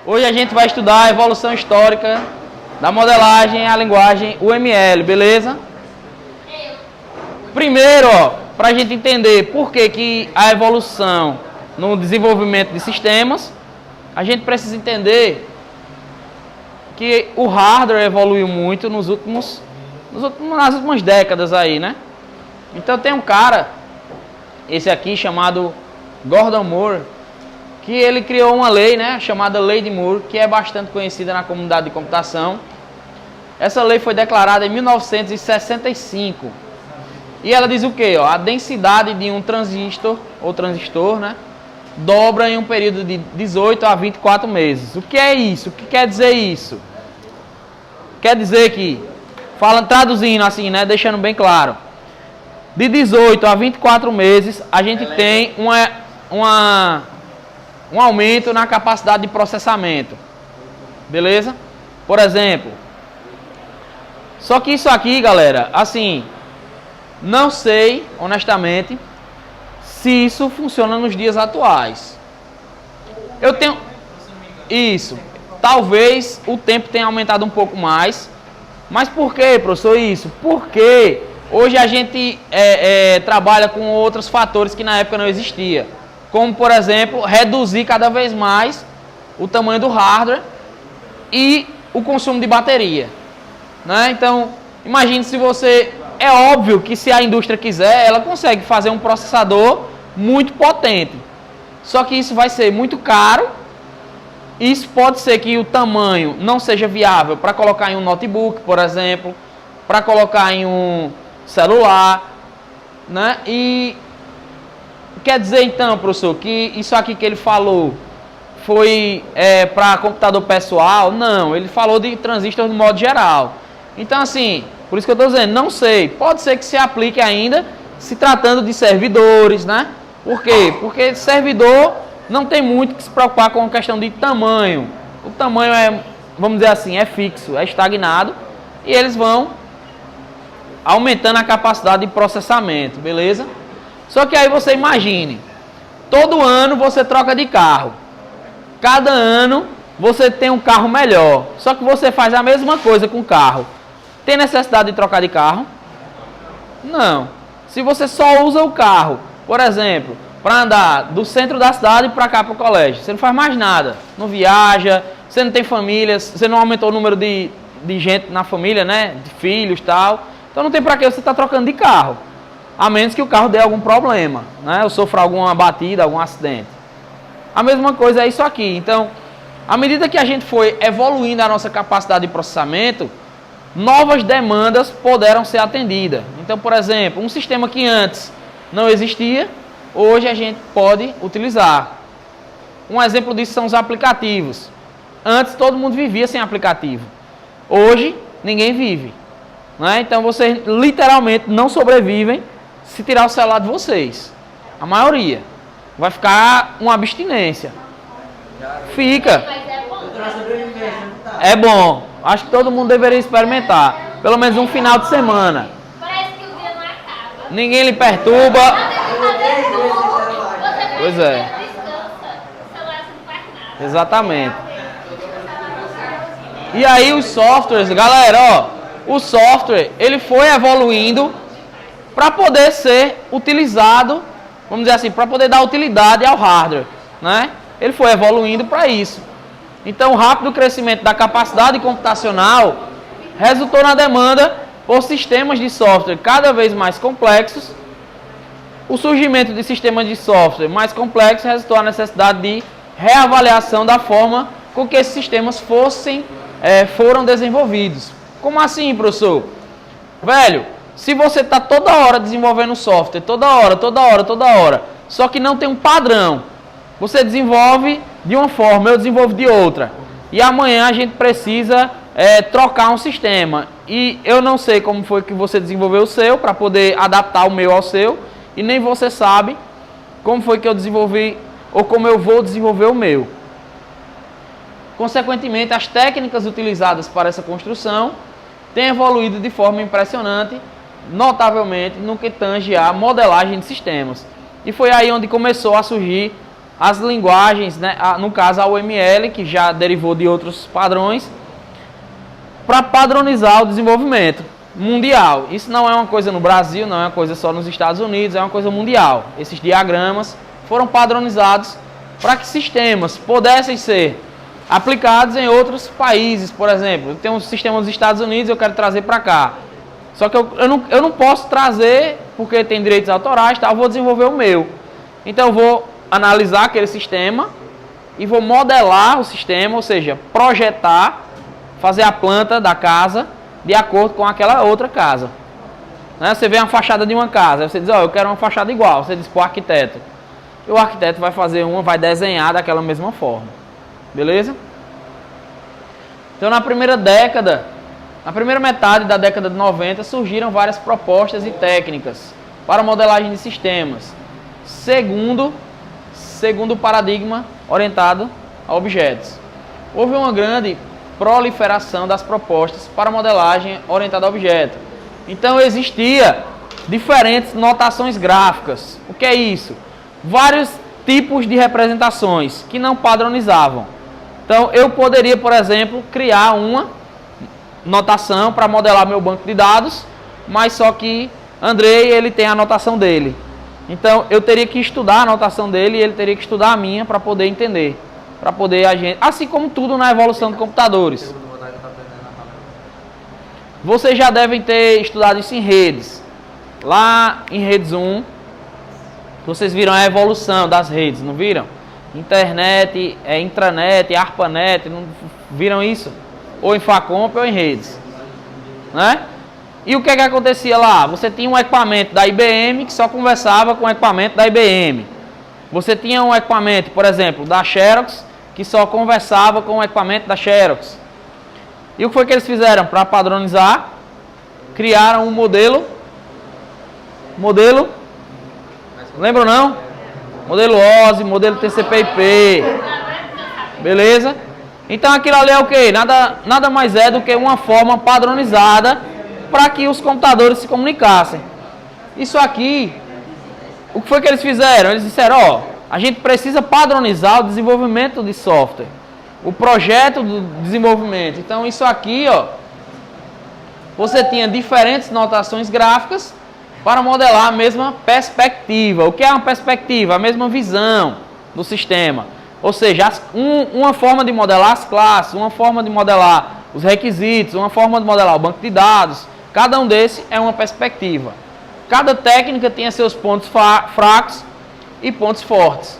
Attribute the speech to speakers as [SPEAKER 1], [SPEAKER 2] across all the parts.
[SPEAKER 1] Hoje a gente vai estudar a evolução histórica da modelagem e a linguagem UML, beleza? Primeiro, para a gente entender por que a evolução no desenvolvimento de sistemas, a gente precisa entender que o hardware evoluiu muito nas últimas décadas aí, né? Então tem um cara, esse aqui chamado Gordon Moore, que ele criou uma lei, né, chamada Lei de Moore, que é bastante conhecida na comunidade de computação. Essa lei foi declarada em 1965. E ela diz o quê? Ó, a densidade de um transistor, ou transistor, né, dobra em um período de 18 a 24 meses. O que é isso? O que quer dizer isso? Quer dizer que, traduzindo assim, né, deixando bem claro, de 18 a 24 meses, a gente tem um aumento na capacidade de processamento. Beleza? Por exemplo. Só que isso aqui, galera, assim, não sei, honestamente, se isso funciona nos dias atuais. Eu tenho... Isso. Talvez o tempo tenha aumentado um pouco mais. Mas por que, professor, isso? Porque hoje a gente trabalha com outros fatores que na época não existia. Como, por exemplo, reduzir cada vez mais o tamanho do hardware e o consumo de bateria. Né? Então, imagine se você... É óbvio que se a indústria quiser, ela consegue fazer um processador muito potente. Só que isso vai ser muito caro. Isso pode ser que o tamanho não seja viável para colocar em um notebook, por exemplo, para colocar em um celular. Né? E quer dizer então, professor, que isso aqui que ele falou foi para computador pessoal? Não, ele falou de transistor no modo geral. Então, assim, por isso que eu estou dizendo, não sei. Pode ser que se aplique ainda se tratando de servidores, né? Por quê? Porque servidor não tem muito que se preocupar com a questão de tamanho. O tamanho é, vamos dizer assim, é fixo, é estagnado. E eles vão aumentando a capacidade de processamento, beleza? Só que aí você imagine, todo ano você troca de carro. Cada ano você tem um carro melhor. Só que você faz a mesma coisa com o carro. Tem necessidade de trocar de carro? Não. Se você só usa o carro, por exemplo, para andar do centro da cidade para cá para o colégio, você não faz mais nada. Não viaja, você não tem família, você não aumentou o número de gente na família, né? De filhos e tal. Então não tem para que você estar trocando de carro. A menos que o carro dê algum problema, né? Ou sofra alguma batida, algum acidente. A mesma coisa é isso aqui. Então, à medida que a gente foi evoluindo a nossa capacidade de processamento, novas demandas puderam ser atendidas. Então, por exemplo, um sistema que antes não existia, hoje a gente pode utilizar. Um exemplo disso são os aplicativos. Antes todo mundo vivia sem aplicativo. Hoje ninguém vive. Né? Então vocês literalmente não sobrevivem se tirar o celular de vocês. A maioria. Vai ficar uma abstinência. Fica. É bom. Acho que todo mundo deveria experimentar. Pelo menos um final de semana.
[SPEAKER 2] Parece que o dia não acaba.
[SPEAKER 1] Ninguém lhe perturba. Pois é. Exatamente. E aí os softwares, galera, ó, o software, ele foi evoluindo para poder ser utilizado, vamos dizer assim, para poder dar utilidade ao hardware, né? Ele foi evoluindo para isso. Então, o rápido crescimento da capacidade computacional resultou na demanda por sistemas de software cada vez mais complexos. O surgimento de sistemas de software mais complexos resultou na necessidade de reavaliação da forma com que esses sistemas foram desenvolvidos. Como assim, professor? Velho, se você está toda hora desenvolvendo software, toda hora, só que não tem um padrão, você desenvolve de uma forma, eu desenvolvo de outra, e amanhã a gente precisa trocar um sistema, e eu não sei como foi que você desenvolveu o seu, para poder adaptar o meu ao seu, e nem você sabe como foi que eu desenvolvi, ou como eu vou desenvolver o meu. Consequentemente, as técnicas utilizadas para essa construção têm evoluído de forma impressionante, notavelmente, no que tange a modelagem de sistemas. E foi aí onde começou a surgir as linguagens, né, no caso a UML, que já derivou de outros padrões, para padronizar o desenvolvimento mundial. Isso não é uma coisa no Brasil, não é uma coisa só nos Estados Unidos, é uma coisa mundial. Esses diagramas foram padronizados para que sistemas pudessem ser aplicados em outros países. Por exemplo, eu tenho um sistema dos Estados Unidos, eu quero trazer para cá. Só que eu não posso trazer, porque tem direitos autorais, tá? Eu vou desenvolver o meu. Então eu vou analisar aquele sistema e vou modelar o sistema, ou seja, projetar, fazer a planta da casa de acordo com aquela outra casa. Né? Você vê uma fachada de uma casa, você diz, ó, eu quero uma fachada igual, você diz para o arquiteto. E o arquiteto vai fazer uma, vai desenhar daquela mesma forma. Beleza? Então na primeira metade da década de 90, surgiram várias propostas e técnicas para modelagem de sistemas, segundo o paradigma orientado a objetos. Houve uma grande proliferação das propostas para modelagem orientada a objeto. Então existia diferentes notações gráficas. O que é isso? Vários tipos de representações que não padronizavam. Então eu poderia, por exemplo, criar uma notação para modelar meu banco de dados, mas só que Andrei, ele tem a notação dele. Então eu teria que estudar a notação dele e ele teria que estudar a minha para poder entender, para poder a gente, assim como tudo na evolução de computadores. Vocês já devem ter estudado isso em redes. Lá em redes 1, vocês viram a evolução das redes, não viram? Internet, intranet, ARPANET, não viram isso? Ou em Facomp ou em redes, né? E o que acontecia lá? Você tinha um equipamento da IBM que só conversava com o equipamento da IBM. Você tinha um equipamento, por exemplo, da Xerox, que só conversava com o equipamento da Xerox. E o que foi que eles fizeram para padronizar? Criaram um modelo, lembram não? Modelo OSI, modelo TCP/IP, beleza? Então aquilo ali é o que? Nada mais é do que uma forma padronizada para que os computadores se comunicassem. Isso aqui, o que foi que eles fizeram? Eles disseram, ó, a gente precisa padronizar o desenvolvimento de software, o projeto do desenvolvimento. Então isso aqui, ó, você tinha diferentes notações gráficas para modelar a mesma perspectiva. O que é uma perspectiva? A mesma visão do sistema. Ou seja, uma forma de modelar as classes, uma forma de modelar os requisitos, uma forma de modelar o banco de dados. Cada um desses é uma perspectiva. Cada técnica tinha seus pontos fracos e pontos fortes.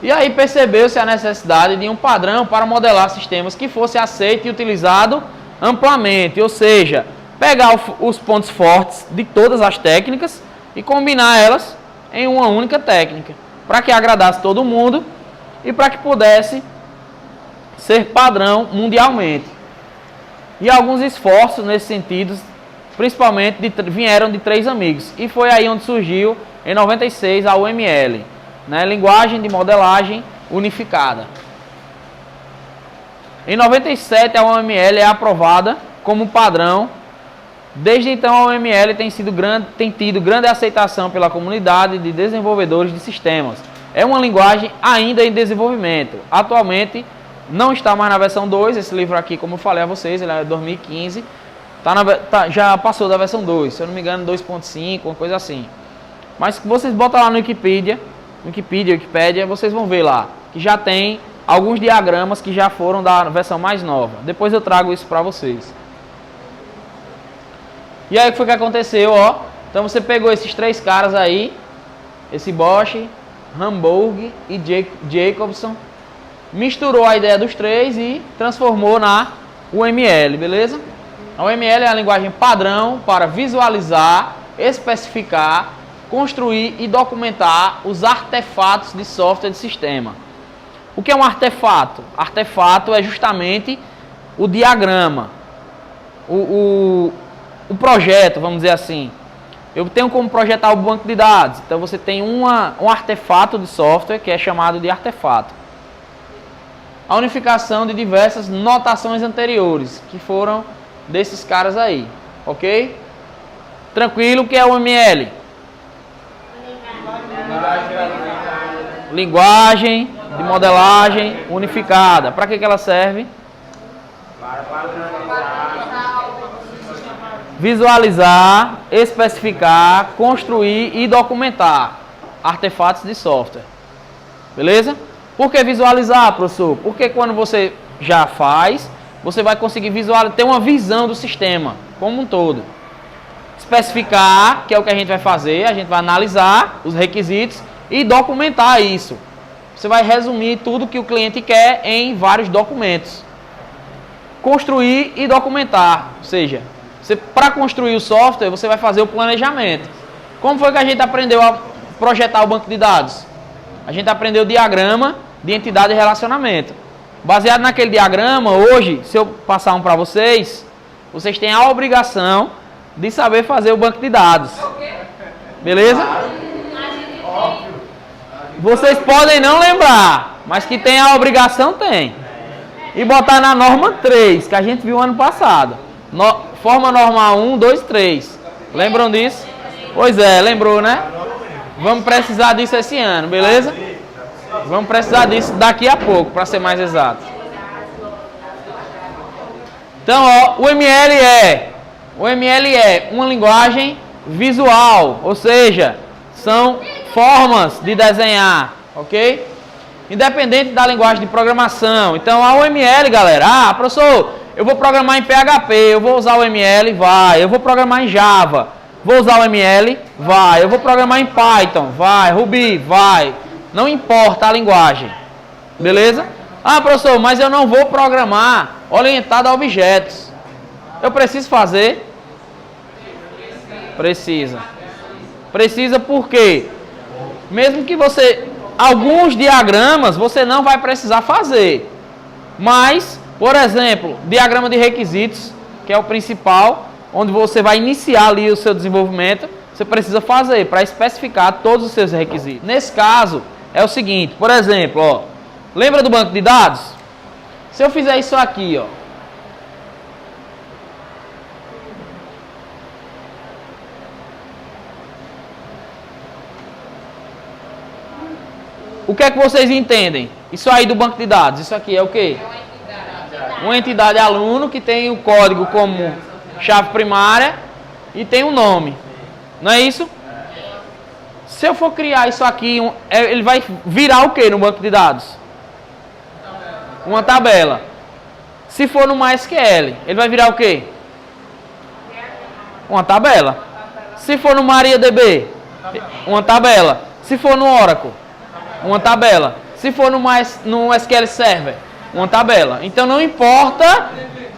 [SPEAKER 1] E aí percebeu-se a necessidade de um padrão para modelar sistemas que fosse aceito e utilizado amplamente. Ou seja, pegar os pontos fortes de todas as técnicas e combinar elas em uma única técnica, para que agradasse todo mundo e para que pudesse ser padrão mundialmente. E alguns esforços nesse sentido, principalmente vieram de 3 amigos. E foi aí onde surgiu, em 96, a UML, né? Linguagem de Modelagem Unificada. Em 97, a UML é aprovada como padrão. Desde então, a UML tem tido grande aceitação pela comunidade de desenvolvedores de sistemas. É uma linguagem ainda em desenvolvimento. Atualmente, não está mais na versão 2. Esse livro aqui, como eu falei a vocês, ele é de 2015. Já passou da versão 2, se eu não me engano, 2.5, uma coisa assim. Mas se vocês botam lá no Wikipedia, vocês vão ver lá que já tem alguns diagramas que já foram da versão mais nova. Depois eu trago isso para vocês. E aí o que foi que aconteceu, ó? Então você pegou esses 3 caras aí, esse Bosch, Hamburg e Jacobson, misturou a ideia dos 3 e transformou na UML, beleza? A UML é a linguagem padrão para visualizar, especificar, construir e documentar os artefatos de software de sistema. O que é um artefato? Artefato é justamente o diagrama, o projeto, vamos dizer assim. Eu tenho como projetar o banco de dados, então você tem um artefato de software que é chamado de artefato. A unificação de diversas notações anteriores, que foram desses caras aí, ok? Tranquilo, o que é o UML? Linguagem de modelagem unificada. Para que ela serve? Visualizar, especificar, construir e documentar artefatos de software. Beleza? Por que visualizar, professor? Porque quando você já faz, você vai conseguir visualizar, ter uma visão do sistema como um todo. Especificar, que é o que a gente vai fazer, a gente vai analisar os requisitos e documentar isso. Você vai resumir tudo que o cliente quer em vários documentos. Construir e documentar, ou seja, para construir o software, você vai fazer o planejamento. Como foi que a gente aprendeu a projetar o banco de dados? A gente aprendeu o diagrama de entidade e relacionamento. Baseado naquele diagrama, hoje, se eu passar um para vocês, vocês têm a obrigação de saber fazer o banco de dados. Beleza? Vocês podem não lembrar, mas que tem a obrigação, tem. E botar na norma 3, que a gente viu ano passado. Forma normal 1, 2, 3. Lembram disso? Pois é, lembrou, né? Vamos precisar disso esse ano, beleza? Vamos precisar disso daqui a pouco, para ser mais exato. Então, ó, o ML é uma linguagem visual, ou seja, são formas de desenhar, ok? Independente da linguagem de programação. Então, a UML, galera, professor, eu vou programar em PHP, eu vou usar o ML, vai. Eu vou programar em Java, vou usar o ML, vai. Eu vou programar em Python, vai. Ruby, vai. Não importa a linguagem, beleza? Ah, professor, mas eu não vou programar orientado a objetos. Eu preciso fazer? Precisa. Precisa por quê? Mesmo que você... Alguns diagramas você não vai precisar fazer. Mas, por exemplo, diagrama de requisitos, que é o principal, onde você vai iniciar ali o seu desenvolvimento, você precisa fazer para especificar todos os seus requisitos. Nesse caso, é o seguinte, por exemplo, ó, lembra do banco de dados? Se eu fizer isso aqui, ó, o que é que vocês entendem? Isso aí do banco de dados, isso aqui é o quê? Uma entidade aluno que tem o código como chave primária e tem um nome. Não é isso? Se eu for criar isso aqui, ele vai virar o quê no banco de dados? Uma tabela. Se for no MySQL, ele vai virar o quê? Uma tabela. Se for no MariaDB, uma tabela. Se for no Oracle, uma tabela. Se for no SQL Server, uma tabela. Então não importa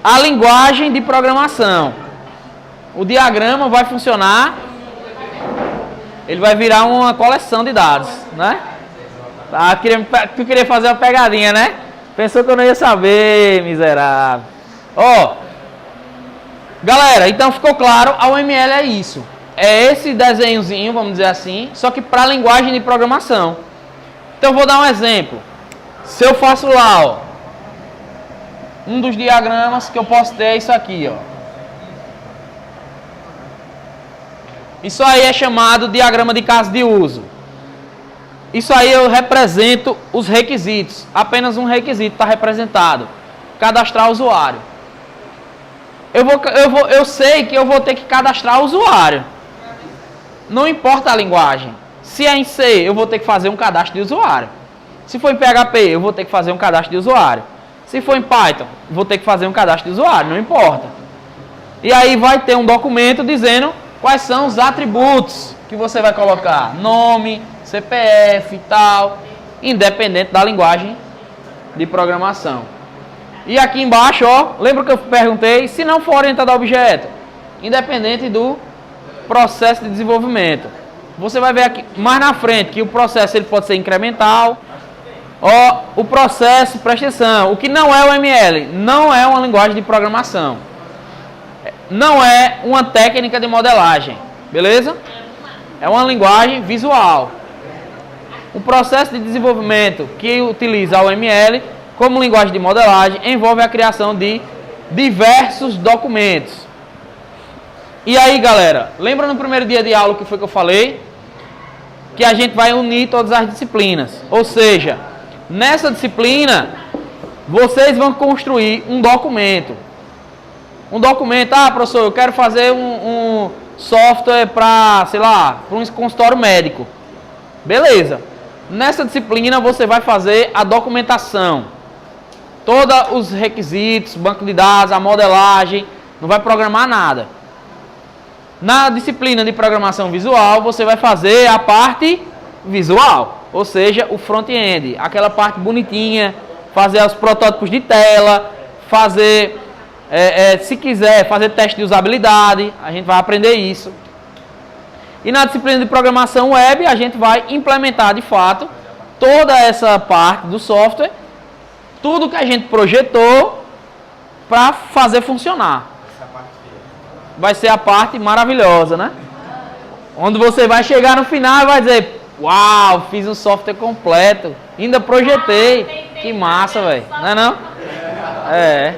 [SPEAKER 1] a linguagem de programação. O diagrama vai funcionar, ele vai virar uma coleção de dados, né? Ah, tu queria fazer uma pegadinha, né? Pensou que eu não ia saber, miserável. Ó, galera, então ficou claro, a UML é isso. É esse desenhozinho, vamos dizer assim, só que para linguagem de programação. Então eu vou dar um exemplo. Se eu faço lá, ó, um dos diagramas que eu posso ter é isso aqui, ó. Isso aí é chamado diagrama de caso de uso. Isso aí eu represento os requisitos. Apenas um requisito está representado. Cadastrar usuário. Eu sei que eu vou ter que cadastrar o usuário. Não importa a linguagem. Se é em C, eu vou ter que fazer um cadastro de usuário. Se for em PHP, eu vou ter que fazer um cadastro de usuário. Se for em Python, vou ter que fazer um cadastro de usuário, não importa. E aí vai ter um documento dizendo quais são os atributos que você vai colocar. Nome, CPF e tal, independente da linguagem de programação. E aqui embaixo, ó, lembra que eu perguntei? Se não for orientado a objeto, independente do processo de desenvolvimento. Você vai ver aqui mais na frente que o processo ele pode ser incremental. Ó, o processo, presta atenção, o que não é o ML, não é uma linguagem de programação. Não é uma técnica de modelagem, beleza? É uma linguagem visual. O processo de desenvolvimento que utiliza o ML como linguagem de modelagem envolve a criação de diversos documentos. E aí, galera, lembra no primeiro dia de aula o que foi que eu falei? que a gente vai unir todas as disciplinas. Ou seja, nessa disciplina, vocês vão construir um documento. Um documento, professor, eu quero fazer um software para, sei lá, para um consultório médico. Beleza. Nessa disciplina você vai fazer a documentação. Todos os requisitos, banco de dados, a modelagem, não vai programar nada. Na disciplina de programação visual, você vai fazer a parte visual, ou seja, o front-end, aquela parte bonitinha, fazer os protótipos de tela, fazer, se quiser, fazer teste de usabilidade, a gente vai aprender isso. E na disciplina de programação web, a gente vai implementar de fato toda essa parte do software, tudo que a gente projetou para fazer funcionar. Vai ser a parte maravilhosa, né? Onde você vai chegar no final e vai dizer: uau, fiz um software completo, ainda projetei. Que massa, velho. Não é não? É.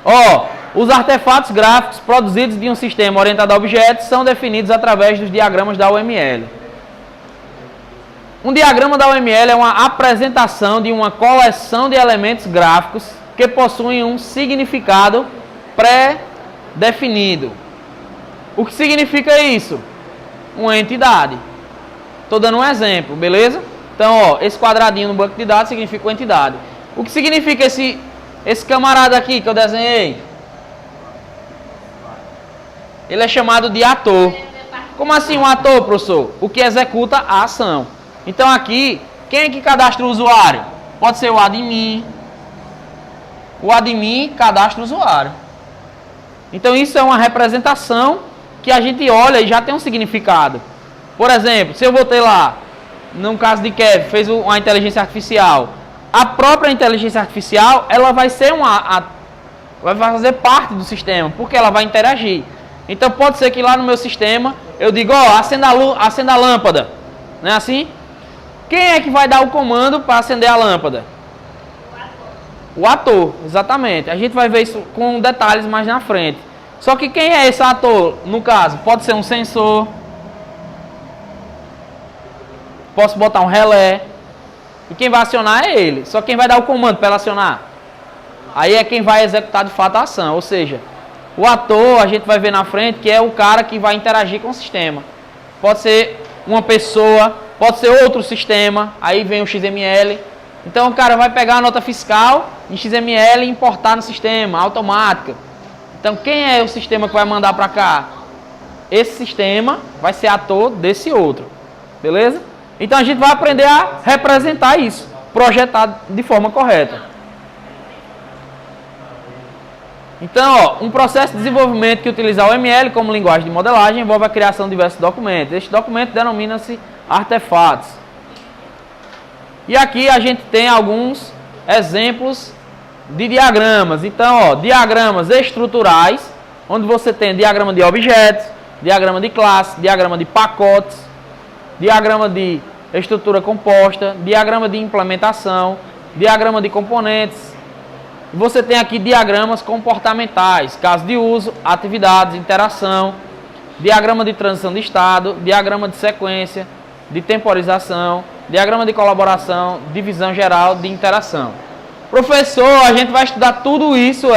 [SPEAKER 1] Ó, os artefatos gráficos produzidos de um sistema orientado a objetos são definidos através dos diagramas da UML. Um diagrama da UML é uma apresentação de uma coleção de elementos gráficos que possuem um significado pré-definido. O que significa isso? Uma entidade. Estou dando um exemplo, beleza? Então, ó, esse quadradinho no banco de dados significa uma entidade. O que significa esse camarada aqui que eu desenhei? Ele é chamado de ator. Como assim um ator, professor? O que executa a ação. Então aqui, quem é que cadastra o usuário? Pode ser o admin. O admin cadastra o usuário. Então isso é uma representação que a gente olha e já tem um significado. Por exemplo, se eu botei lá, no caso de Kevin, fez uma inteligência artificial. A própria inteligência artificial, ela vai ser vai fazer parte do sistema, porque ela vai interagir. Então pode ser que lá no meu sistema, eu digo, ó, acenda a lâmpada. Não é assim? Quem é que vai dar o comando para acender a lâmpada? O ator, exatamente. A gente vai ver isso com detalhes mais na frente. Só que quem é esse ator, no caso? Pode ser um sensor. Posso botar um relé. E quem vai acionar é ele. Só quem vai dar o comando para ela acionar? Aí é quem vai executar de fato a ação. Ou seja, o ator, a gente vai ver na frente, que é o cara que vai interagir com o sistema. Pode ser uma pessoa, pode ser outro sistema. Aí vem o XML. Então o cara vai pegar a nota fiscal em XML e importar no sistema, automática. Então quem é o sistema que vai mandar para cá? Esse sistema vai ser ator desse outro. Beleza? Então a gente vai aprender a representar isso, projetar de forma correta. Então, ó, um processo de desenvolvimento que utiliza o ML como linguagem de modelagem envolve a criação de diversos documentos. Este documento denomina-se artefatos. E aqui a gente tem alguns exemplos de diagramas. Então, ó, diagramas estruturais, onde você tem diagrama de objetos, diagrama de classe, diagrama de pacotes, diagrama de estrutura composta, diagrama de implementação, diagrama de componentes. Você tem aqui diagramas comportamentais, caso de uso, atividades, interação, diagrama de transição de estado, diagrama de sequência, de temporização, diagrama de colaboração, divisão geral de interação. Professor, a gente vai estudar tudo isso,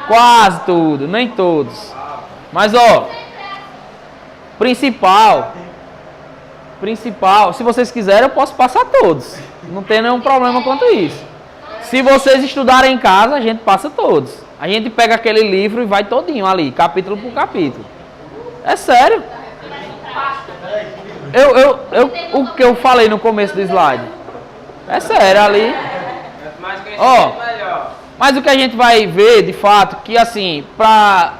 [SPEAKER 1] quase tudo, nem todos. Mas, ó, principal, se vocês quiserem, eu posso passar todos. Não tem nenhum problema quanto isso. Se vocês estudarem em casa, a gente passa todos. A gente pega aquele livro e vai todinho ali, capítulo por capítulo. É sério. O que eu falei no começo do slide. É sério, ali. Ó, mas o que a gente vai ver, de fato, que assim, para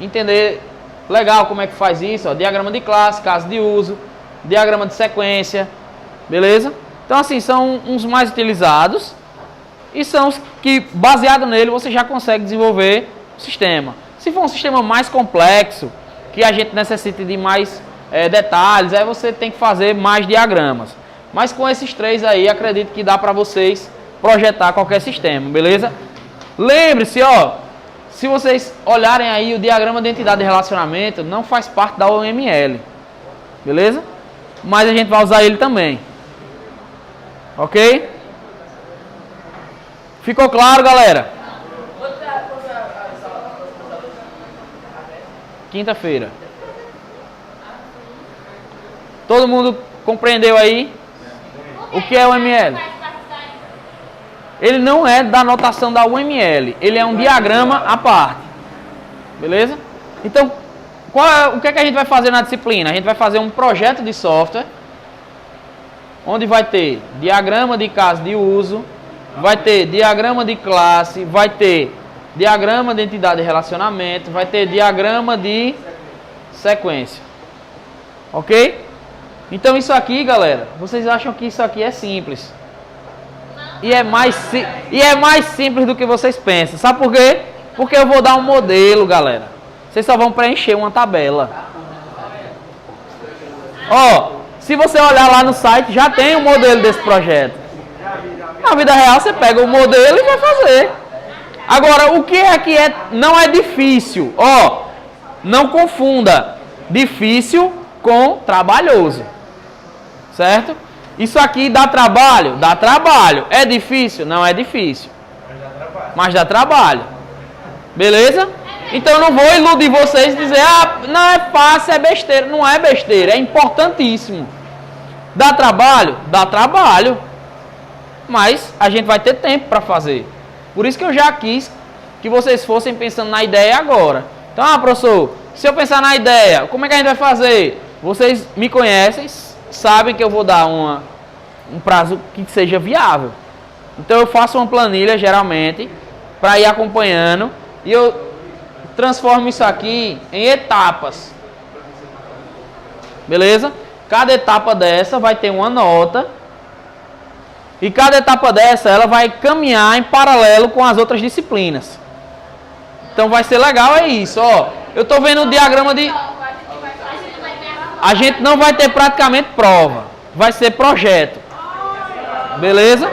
[SPEAKER 1] entender legal como é que faz isso, ó, diagrama de classe, caso de uso, diagrama de sequência, beleza? Então, assim, são uns mais utilizados e são os que, baseado nele, você já consegue desenvolver o sistema. Se for um sistema mais complexo, que a gente necessite de mais detalhes, aí você tem que fazer mais diagramas. Mas com esses três aí, acredito que dá para vocês projetar qualquer sistema, beleza? Lembre-se, ó, se vocês olharem aí, o diagrama de entidade de relacionamento não faz parte da UML. Beleza? Mas a gente vai usar ele também. Ok? Ficou claro, galera? Quinta-feira. Todo mundo compreendeu aí o que é o UML? Ele não é da notação da UML. Ele é um diagrama à parte. Beleza? Então, o que é que a gente vai fazer na disciplina? A gente vai fazer um projeto de software, onde vai ter diagrama de caso de uso, vai ter diagrama de classe, vai ter diagrama de entidade de relacionamento, vai ter diagrama de sequência. Ok? Então isso aqui, galera, vocês acham que isso aqui é simples. E é mais simples do que vocês pensam. Sabe por quê? Porque eu vou dar um modelo, galera. Vocês só vão preencher uma tabela. Ó, se você olhar lá no site, já tem um modelo desse projeto. Na vida real, você pega o modelo e vai fazer. Agora, o que não é difícil? Ó, não confunda difícil com trabalhoso. Certo? Isso aqui dá trabalho? Dá trabalho. É difícil? Não é difícil. Mas dá trabalho. Beleza? Então eu não vou iludir vocês e dizer, não é fácil, é besteira. Não é besteira, é importantíssimo. Dá trabalho? Dá trabalho. Mas a gente vai ter tempo para fazer. Por isso que eu já quis que vocês fossem pensando na ideia agora. Então, professor, se eu pensar na ideia, como é que a gente vai fazer? Vocês me conhecem, sabem que eu vou dar um prazo que seja viável. Então eu faço uma planilha, geralmente, para ir acompanhando. E eu transformo isso aqui em etapas. Beleza? Cada etapa dessa vai ter uma nota. E cada etapa dessa, ela vai caminhar em paralelo com as outras disciplinas. Então vai ser legal, é isso. Ó, eu estou vendo o diagrama de... A gente não vai ter praticamente prova. Vai ser projeto. Beleza?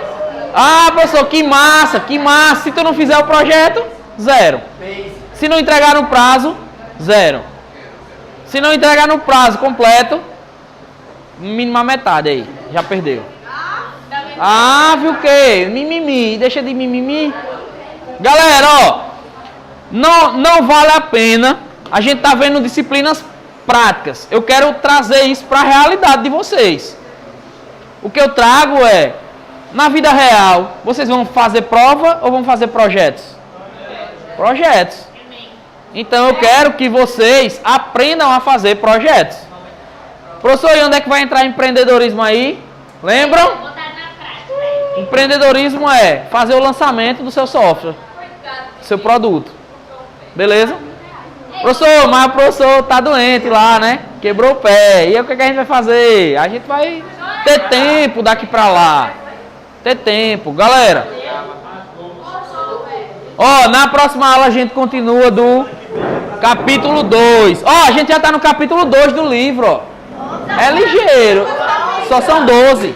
[SPEAKER 1] Ah, professor, que massa, que massa. Se tu não fizer o projeto, 0. Se não entregar no prazo, 0. Se não entregar no prazo completo, mínima metade aí. Já perdeu. Ah, viu o quê? Mimimi. Deixa de mimimi. Galera, ó. Não vale a pena. A gente tá vendo disciplinas práticas. Eu quero trazer isso para a realidade de vocês. O que eu trago é, na vida real, vocês vão fazer prova ou vão fazer projetos? Projetos. Então eu quero que vocês aprendam a fazer projetos. Professor, e onde é que vai entrar empreendedorismo aí? Lembram? Empreendedorismo é fazer o lançamento do seu software, do seu produto. Beleza? Professor, mas o professor tá doente lá, né? Quebrou o pé. E aí o que a gente vai fazer? A gente vai ter tempo daqui pra lá. Ter tempo. Galera. Ó, na próxima aula a gente continua do capítulo 2. Ó, a gente já tá no capítulo 2 do livro, ó. É ligeiro. Só são 12.